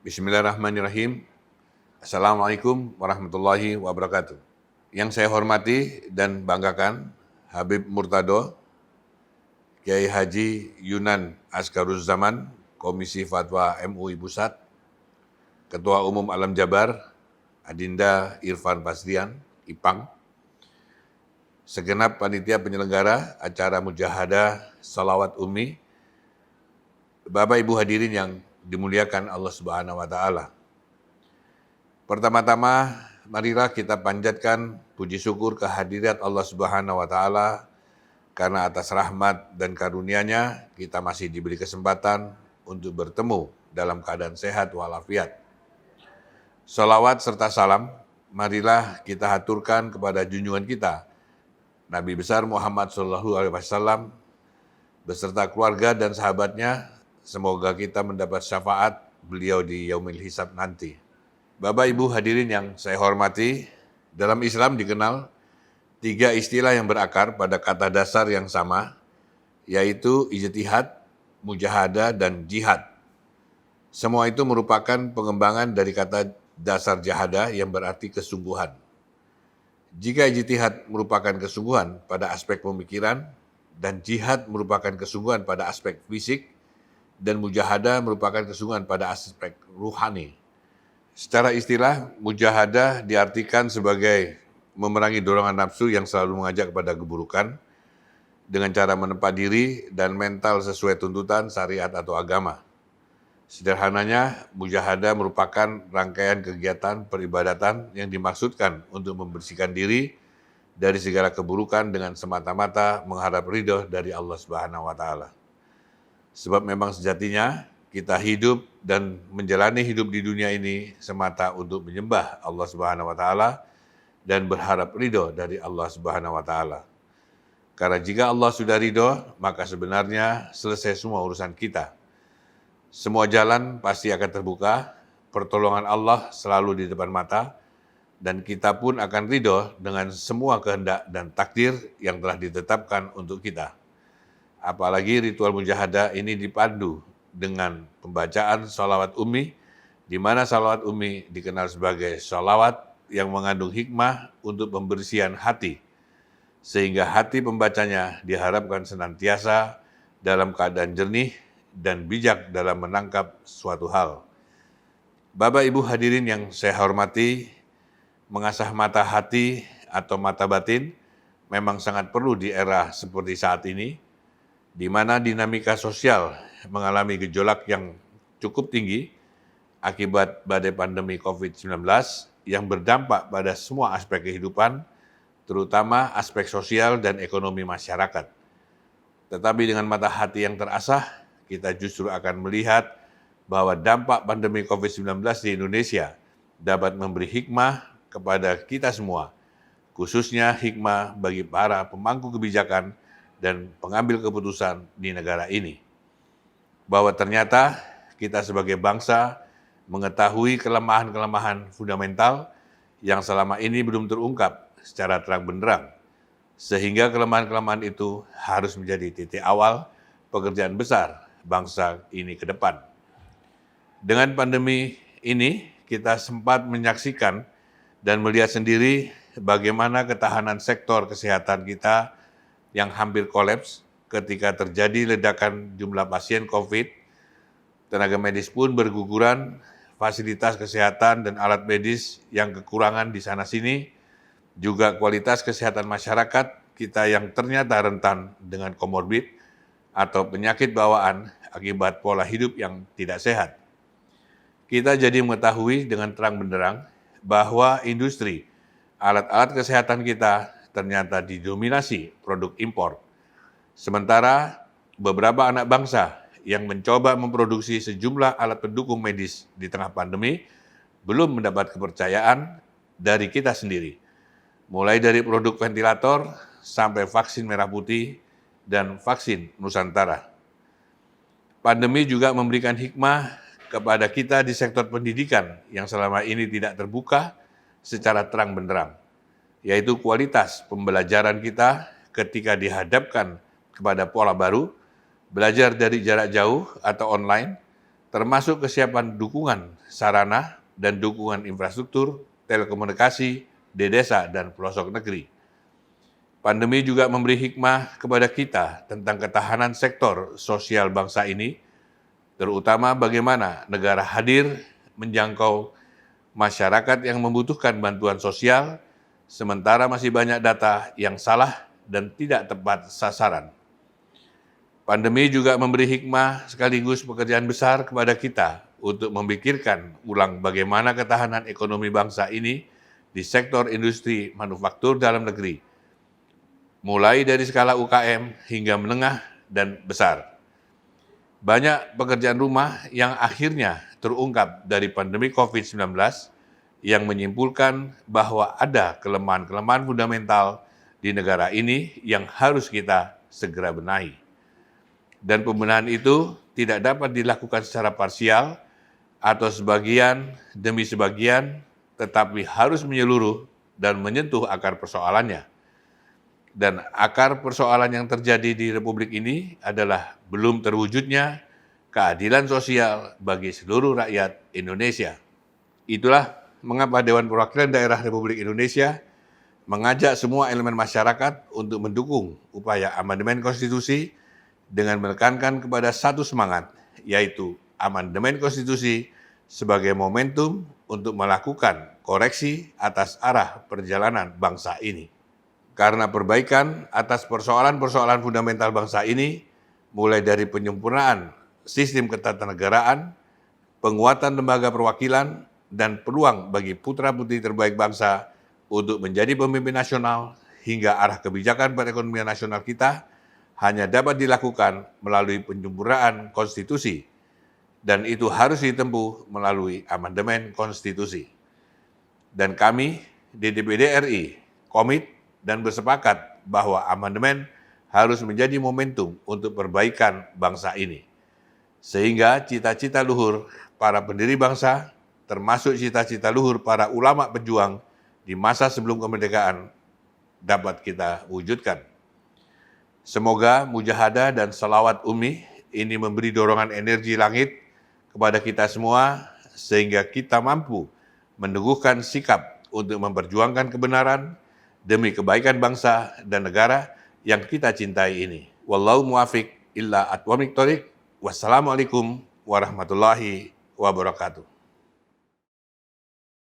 Bismillahirrahmanirrahim. Assalamualaikum warahmatullahi wabarakatuh. Yang saya hormati dan banggakan, Habib Murtado, Kiai Haji Yunan Asgaruzzaman, Komisi Fatwa MUI Pusat, Ketua Umum Alam Jabar, Adinda Irfan Pasrian, IPANG, segenap panitia penyelenggara acara Mujahadah Shalawat Ummi, Bapak Ibu hadirin yang dimuliakan Allah Subhanahu wa Ta'ala. Pertama-tama, marilah kita panjatkan puji syukur kehadirat Allah Subhanahu wa Ta'ala karena atas rahmat dan karunia-Nya kita masih diberi kesempatan untuk bertemu dalam keadaan sehat walafiat. Salawat serta salam, marilah kita haturkan kepada junjungan kita, Nabi besar Muhammad SAW, beserta keluarga dan sahabatnya. Semoga kita mendapat syafaat beliau di yaumil hisab nanti. Bapak Ibu hadirin yang saya hormati, dalam Islam dikenal 3 istilah yang berakar pada kata dasar yang sama, yaitu ijtihad, mujahadah, dan jihad. Semua itu merupakan pengembangan dari kata dasar jahadah yang berarti kesungguhan. Jika ijtihad merupakan kesungguhan pada aspek pemikiran, dan jihad merupakan kesungguhan pada aspek fisik, dan mujahadah merupakan kesungguhan pada aspek ruhani. Secara istilah, mujahadah diartikan sebagai memerangi dorongan nafsu yang selalu mengajak kepada keburukan dengan cara menempa diri dan mental sesuai tuntutan syariat atau agama. Sederhananya, mujahadah merupakan rangkaian kegiatan peribadatan yang dimaksudkan untuk membersihkan diri dari segala keburukan dengan semata-mata mengharap ridho dari Allah Subhanahu wa Ta'ala. Sebab memang sejatinya kita hidup dan menjalani hidup di dunia ini semata untuk menyembah Allah Subhanahu wa Ta'ala dan berharap ridho dari Allah Subhanahu wa Ta'ala. Karena jika Allah sudah ridho, maka sebenarnya selesai semua urusan kita. Semua jalan pasti akan terbuka, pertolongan Allah selalu di depan mata, dan kita pun akan ridho dengan semua kehendak dan takdir yang telah ditetapkan untuk kita. Apalagi ritual mujahadah ini dipandu dengan pembacaan sholawat ummi, di mana sholawat ummi dikenal sebagai sholawat yang mengandung hikmah untuk pembersihan hati, sehingga hati pembacanya diharapkan senantiasa dalam keadaan jernih dan bijak dalam menangkap suatu hal. Bapak Ibu hadirin yang saya hormati, mengasah mata hati atau mata batin memang sangat perlu di era seperti saat ini, di mana dinamika sosial mengalami gejolak yang cukup tinggi akibat badai pandemi COVID-19 yang berdampak pada semua aspek kehidupan, terutama aspek sosial dan ekonomi masyarakat. Tetapi dengan mata hati yang terasah, kita justru akan melihat bahwa dampak pandemi COVID-19 di Indonesia dapat memberi hikmah kepada kita semua, khususnya hikmah bagi para pemangku kebijakan dan pengambil keputusan di negara ini. Bahwa ternyata kita sebagai bangsa mengetahui kelemahan-kelemahan fundamental yang selama ini belum terungkap secara terang benderang, sehingga kelemahan-kelemahan itu harus menjadi titik awal pekerjaan besar bangsa ini ke depan. Dengan pandemi ini, kita sempat menyaksikan dan melihat sendiri bagaimana ketahanan sektor kesehatan kita yang hampir kolaps ketika terjadi ledakan jumlah pasien COVID. Tenaga medis pun berguguran, fasilitas kesehatan dan alat medis yang kekurangan di sana-sini, juga kualitas kesehatan masyarakat kita yang ternyata rentan dengan komorbid atau penyakit bawaan akibat pola hidup yang tidak sehat. Kita jadi mengetahui dengan terang benderang bahwa industri alat-alat kesehatan kita ternyata didominasi produk impor. Sementara beberapa anak bangsa yang mencoba memproduksi sejumlah alat pendukung medis di tengah pandemi belum mendapat kepercayaan dari kita sendiri. Mulai dari produk ventilator sampai vaksin merah putih dan vaksin Nusantara. Pandemi juga memberikan hikmah kepada kita di sektor pendidikan yang selama ini tidak terbuka secara terang benderang, yaitu kualitas pembelajaran kita ketika dihadapkan kepada pola baru, belajar dari jarak jauh atau online, termasuk kesiapan dukungan sarana dan dukungan infrastruktur, telekomunikasi di desa dan pelosok negeri. Pandemi juga memberi hikmah kepada kita tentang ketahanan sektor sosial bangsa ini, terutama bagaimana negara hadir menjangkau masyarakat yang membutuhkan bantuan sosial, sementara masih banyak data yang salah dan tidak tepat sasaran. Pandemi juga memberi hikmah sekaligus pekerjaan besar kepada kita untuk memikirkan ulang bagaimana ketahanan ekonomi bangsa ini di sektor industri manufaktur dalam negeri, mulai dari skala UKM hingga menengah dan besar. Banyak pekerjaan rumah yang akhirnya terungkap dari pandemi COVID-19 yang menyimpulkan bahwa ada kelemahan-kelemahan fundamental di negara ini yang harus kita segera benahi. Dan pembenahan itu tidak dapat dilakukan secara parsial atau sebagian demi sebagian, tetapi harus menyeluruh dan menyentuh akar persoalannya. Dan akar persoalan yang terjadi di Republik ini adalah belum terwujudnya keadilan sosial bagi seluruh rakyat Indonesia. Itulah mengapa Dewan Perwakilan Daerah Republik Indonesia mengajak semua elemen masyarakat untuk mendukung upaya amandemen konstitusi dengan menekankan kepada satu semangat, yaitu amandemen konstitusi sebagai momentum untuk melakukan koreksi atas arah perjalanan bangsa ini. Karena perbaikan atas persoalan-persoalan fundamental bangsa ini, mulai dari penyempurnaan sistem ketatanegaraan, penguatan lembaga perwakilan, dan peluang bagi putra-putri terbaik bangsa untuk menjadi pemimpin nasional hingga arah kebijakan perekonomian nasional kita, hanya dapat dilakukan melalui penyempurnaan konstitusi, dan itu harus ditempuh melalui amandemen konstitusi. Dan kami di DPD RI komit dan bersepakat bahwa amandemen harus menjadi momentum untuk perbaikan bangsa ini. Sehingga cita-cita luhur para pendiri bangsa, termasuk cita-cita luhur para ulama pejuang di masa sebelum kemerdekaan, dapat kita wujudkan. Semoga mujahadah dan salawat Umi ini memberi dorongan energi langit kepada kita semua sehingga kita mampu meneguhkan sikap untuk memperjuangkan kebenaran demi kebaikan bangsa dan negara yang kita cintai ini. Wallahu muwafiq illa aqwamit thoriq. Wassalamualaikum warahmatullahi wabarakatuh.